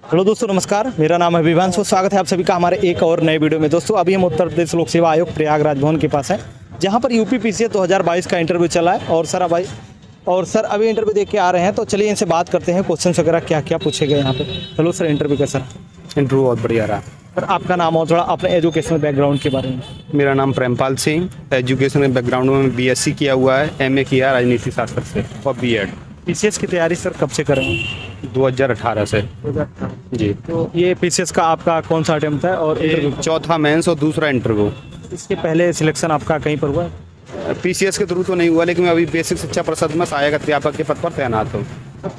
Hello दोस्तों, नमस्कार। मेरा नाम है विभांशु। स्वागत है आप सभी का हमारे एक और नए वीडियो में। दोस्तों, अभी हम उत्तर प्रदेश लोक सेवा आयोग प्रयागराज भवन के पास हैं, जहां पर यूपी पीसीएस 2022 का इंटरव्यू चला है। और सर अभी इंटरव्यू देख के आ रहे हैं, तो चलिए इनसे बात करते हैं। क्वेश्चन वगैरह क्या क्या पूछे गए यहाँ पे। हेलो सर, इंटरव्यू कैसा रहा? इंटरव्यू बहुत बढ़िया रहा। सर आपका नाम और थोड़ा अपने एजुकेशनल बैकग्राउंड के बारे में। मेरा नाम प्रेमपाल सिंह। एजुकेशन बैकग्राउंड में बीएससी किया हुआ है, एमए किया राजनीति शास्त्र से और बीएड। पीसीएस की तैयारी सर कब से कर रहे हैं? 2018 से। 2018। जी। तो ये पीसीएस का आपका कौन सा अटेम्प्ट है और इंटरव्यू? चौथा मेंस और दूसरा इंटरव्यू। इसके पहले सिलेक्शन आपका कहीं पर हुआ है? पीसीएस के थ्रू तो नहीं हुआ, लेकिन मैं अभी बेसिक शिक्षा परिषद में सहायक अध्यापक के पद पर तैनात हूँ।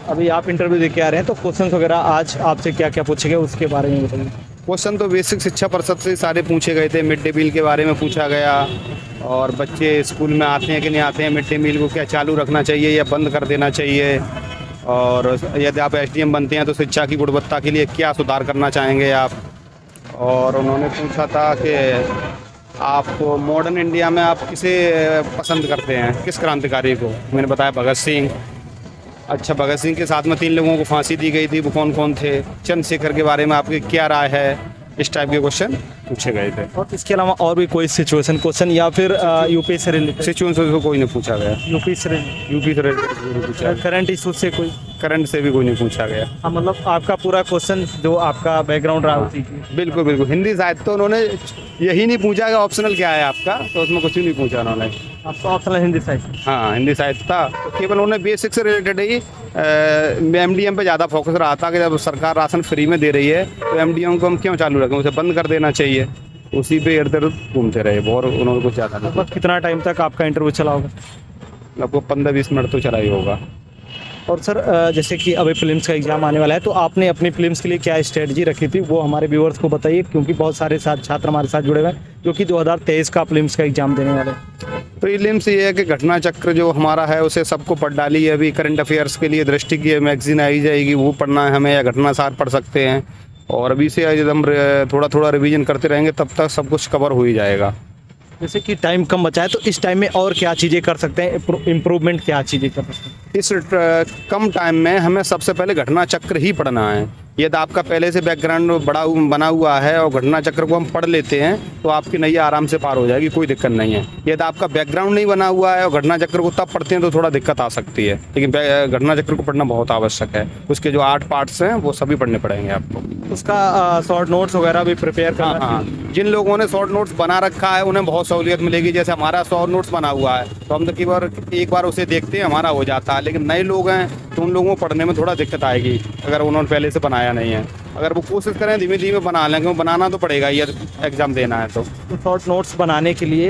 अभी आप इंटरव्यू दे के आ रहे हैं, तो क्वेश्चन वगैरह आज आपसे क्या क्या पूछे गए उसके बारे में बताइए। क्वेश्चन तो बेसिक शिक्षा परिषद से सारे पूछे गए थे। मिड डे मील के बारे में पूछा गया, और बच्चे स्कूल में आते हैं कि नहीं आते हैं, मिड डे मील को क्या चालू रखना चाहिए या बंद कर देना चाहिए, और यदि आप एसडीएम बनते हैं तो शिक्षा की गुणवत्ता के लिए क्या सुधार करना चाहेंगे आप। और उन्होंने पूछा था कि आपको मॉडर्न इंडिया में आप किसे पसंद करते हैं, किस क्रांतिकारी को। मैंने बताया भगत सिंह। अच्छा, भगत सिंह के साथ में 3 लोगों को फांसी दी गई थी, वो कौन कौन थे। चंद्रशेखर के बारे में आपकी क्या राय है। इस टाइप के क्वेश्चन पूछे गए थे। और इसके अलावा और भी कोई सिचुएशन क्वेश्चन या फिर यूपी से रिलेटेड? सिचुएशन से कोई नहीं पूछा गया। यूपी से यूपी से नहीं पूछा। करंट इशू से कोई? करंट से भी कोई नहीं पूछा गया। हाँ, मतलब आपका पूरा क्वेश्चन जो आपका बैकग्राउंड रहा उसी की। बिल्कुल बिल्कुल। हिंदी साहित्य तो उन्होंने यही नहीं पूछा कि ऑप्शनल क्या है आपका, तो उसमें कुछ नहीं पूछा उन्होंने। आपका ऑप्शनल हिंदी साहित्य? हाँ, हिंदी साहित्य था। तो केवल उन्होंने बेसिक से रिलेटेड ही एमडीएम पे ज़्यादा फोकस रहा था कि जब सरकार राशन फ्री में दे रही है तो एमडीएम को हम क्यों चालू रखें, उसे बंद कर देना चाहिए। उसी पे इधर उधर घूमते रहे और उन्होंने कुछ ज़्यादा नहीं। लगभग कितना टाइम तक आपका इंटरव्यू चला होगा? लगभग 15-20 मिनट तो चला ही होगा। और सर जैसे कि अभी फिल्म्स का एग्जाम आने वाला है, तो आपने अपनी फिल्म्स के लिए क्या स्ट्रेटजी रखी थी वो हमारे व्यूअर्स को बताइए, क्योंकि बहुत सारे छात्र हमारे साथ जुड़े हुए हैं जो कि 2023 का फिल्म्स का एग्जाम देने वाले हैं। प्रीलिम्स ये है कि घटना चक्र जो हमारा है उसे सबको पढ़ डाली है। अभी करंट अफेयर्स के लिए दृष्टि की मैगजीन आई जाएगी, वो पढ़ना है हमें, या घटना सार पढ़ सकते हैं। और अभी से एकदम थोड़ा थोड़ा रिवीजन करते रहेंगे, तब तक सब कुछ कवर हो ही जाएगा। जैसे कि टाइम कम बचा है, तो इस टाइम में और क्या चीज़ें कर सकते हैं, इम्प्रूवमेंट क्या चीज़ें कर सकते हैं? इस कम टाइम में हमें सबसे पहले घटना चक्र ही पढ़ना है। यदि आपका पहले से बैकग्राउंड बना हुआ है और घटना चक्र को हम पढ़ लेते हैं तो आपकी नैया आराम से पार हो जाएगी, कोई दिक्कत नहीं है। यदि आपका बैकग्राउंड नहीं बना हुआ है और घटना चक्र को तब पढ़ते हैं तो थोड़ा दिक्कत आ सकती है, लेकिन घटना चक्र को पढ़ना बहुत आवश्यक है। उसके जो 8 पार्ट्स हैं वो सभी पढ़ने पड़ेंगे आपको। उसका शॉर्ट नोट्स वगैरह भी प्रिपेयर करना। हाँ, जिन लोगों ने शॉर्ट नोट्स बना रखा है उन्हें बहुत सहूलियत मिलेगी। जैसे हमारा शॉर्ट नोट्स बना हुआ है तो हम तो एक बार उसे देखते हैं, हमारा हो जाता है। लेकिन नए लोग हैं तो उन लोगों को पढ़ने में थोड़ा दिक्कत आएगी अगर उन्होंने पहले से बनाया नहीं है। अगर वो कोशिश करें धीमे धीमे बना लें, क्योंकि बनाना तो पड़ेगा ये एग्ज़ाम देना है। तो शॉर्ट नोट्स बनाने के लिए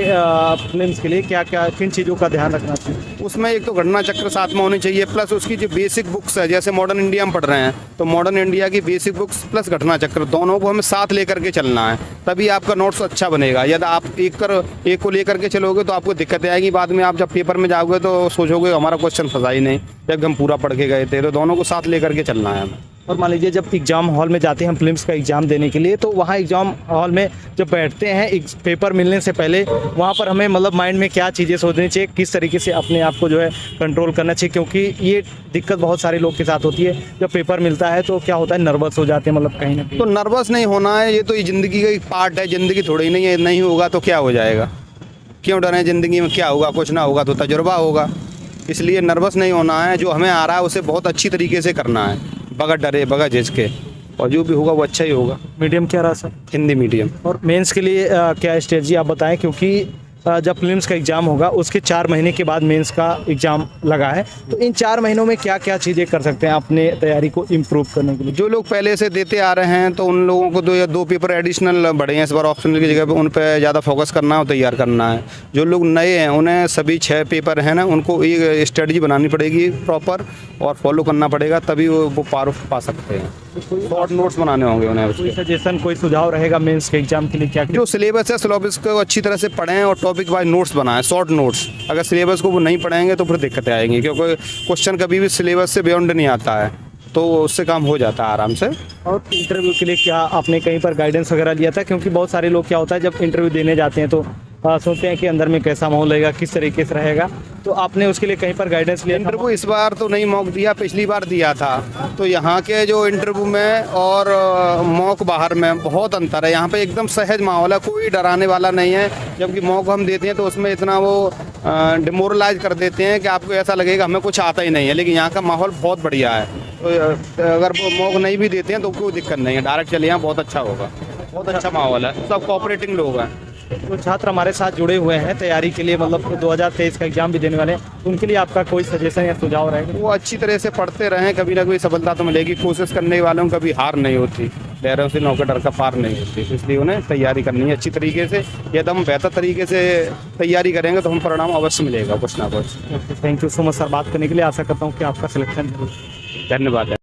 फिल्म्स के लिए क्या क्या किन चीज़ों का ध्यान रखना चाहिए? उसमें एक तो घटना चक्र साथ में होनी चाहिए, प्लस उसकी जो बेसिक बुक्स है, जैसे मॉडर्न इंडिया हम पढ़ रहे हैं तो मॉडर्न इंडिया की बेसिक बुक्स प्लस घटना चक्र दोनों को हमें साथ लेकर के चलना है, तभी आपका नोट्स अच्छा बनेगा। यदि आप एक को लेकर के चलोगे तो आपको दिक्कत आएगी। बाद में आप जब पेपर में जाओगे तो सोचोगे हमारा क्वेश्चन फंसा ही नहीं, जब हम पूरा पढ़ के गए थे। तो दोनों को साथ लेकर के चलना है हमें। और मान लीजिए जब एग्ज़ाम हॉल में जाते हैं हम फिल्म्स का एग्ज़ाम देने के लिए, तो वहाँ एग्ज़ाम हॉल में जब बैठते हैं एक पेपर मिलने से पहले, वहाँ पर हमें मतलब माइंड में क्या चीज़ें सोचनी चाहिए, किस तरीके से अपने आप को जो है कंट्रोल करना चाहिए? क्योंकि ये दिक्कत बहुत सारे लोग के साथ होती है, जब पेपर मिलता है तो क्या होता है, नर्वस हो जाते हैं, मतलब कहीं ना कहीं। तो नर्वस नहीं होना है, ये तो ज़िंदगी का एक पार्ट है। ज़िंदगी थोड़ी नहीं है, नहीं होगा तो क्या हो जाएगा। क्यों डरें, ज़िंदगी में क्या होगा, कुछ ना होगा तो तजुर्बा होगा। इसलिए नर्वस नहीं होना है, जो हमें आ रहा है उसे बहुत अच्छी तरीके से करना है, बगैर डरे बगैर झिझके, और जो भी होगा वो अच्छा ही होगा। मीडियम क्या रहा सर? हिंदी मीडियम। और मेंस के लिए क्या स्ट्रेटजी आप बताएं, क्योंकि जब फिल्म्स का एग्ज़ाम होगा उसके 4 महीने के बाद मेंस का एग्ज़ाम लगा है, तो इन 4 महीनों में क्या क्या चीज़ें कर सकते हैं अपने तैयारी को इम्प्रूव करने के लिए? जो लोग पहले से देते आ रहे हैं तो उन लोगों को 2 या 2 पेपर एडिशनल बढ़े हैं इस बार ऑप्शनल की जगह पे, उन पर ज़्यादा फोकस करना है और तैयार करना है। जो लोग नए हैं उन्हें सभी 6 पेपर हैं ना, उनको एक स्ट्रेटजी बनानी पड़ेगी प्रॉपर और फॉलो करना पड़ेगा, तभी वो पार पा सकते हैं। शॉर्ट नोट्स बनाने होंगे उन्हें। कोई सजेशन, कोई सुझाव रहेगा मेंस के एग्ज़ाम के लिए? क्या जो सिलेबस है सिलेबस को अच्छी तरह से पढ़ें और टॉपिक वाइज नोट्स बनाएं, शॉर्ट नोट्स। अगर सिलेबस को वो नहीं पढ़ेंगे तो फिर दिक्कतें आएंगी, क्योंकि क्वेश्चन कभी भी सिलेबस से बियॉन्ड नहीं आता है, तो उससे काम हो जाता है आराम से। और इंटरव्यू के लिए क्या आपने कहीं पर गाइडेंस वगैरह लिया था? क्योंकि बहुत सारे लोग क्या होता है जब इंटरव्यू देने जाते हैं तो सोचते हैं कि अंदर में कैसा माहौल रहेगा, किस तरीके से रहेगा, तो आपने उसके लिए कहीं पर गाइडेंस लिया था? इंटरव्यू इस बार तो नहीं मॉक दिया, पिछली बार दिया था। तो यहाँ के जो इंटरव्यू में और मॉक बाहर में बहुत अंतर है। यहाँ पे एकदम सहज माहौल है, कोई डराने वाला नहीं है। जबकि मॉक हम देते हैं तो उसमें इतना वो डिमोरलाइज कर देते हैं कि आपको ऐसा लगेगा हमें कुछ आता ही नहीं है। लेकिन यहाँ का माहौल बहुत बढ़िया है। तो अगर वो मॉक नहीं भी देते हैं तो कोई दिक्कत नहीं है, डायरेक्ट चले यहाँ बहुत अच्छा होगा। बहुत अच्छा माहौल है, सब कोऑपरेटिंग लोग हैं। तो छात्र हमारे साथ जुड़े हुए हैं तैयारी के लिए, मतलब 2023 का एग्जाम भी देने वाले हैं, तो उनके लिए आपका कोई सजेशन या सुझाव रहेगा? वो अच्छी तरह से पढ़ते रहें, कभी ना कभी सफलता तो मिलेगी। कोशिश करने वालों को कभी हार नहीं होती, लहरों से नौका डर का पार नहीं होती। तो इसलिए उन्हें तैयारी करनी है अच्छी तरीके से। यदि हम बेहतर तरीके से तैयारी करेंगे तो हम परिणाम अवश्य मिलेगा कुछ ना कुछ। Thank you so much sir बात करने के लिए। आशा करता हूँ कि आपका सिलेक्शन जरूर। धन्यवाद।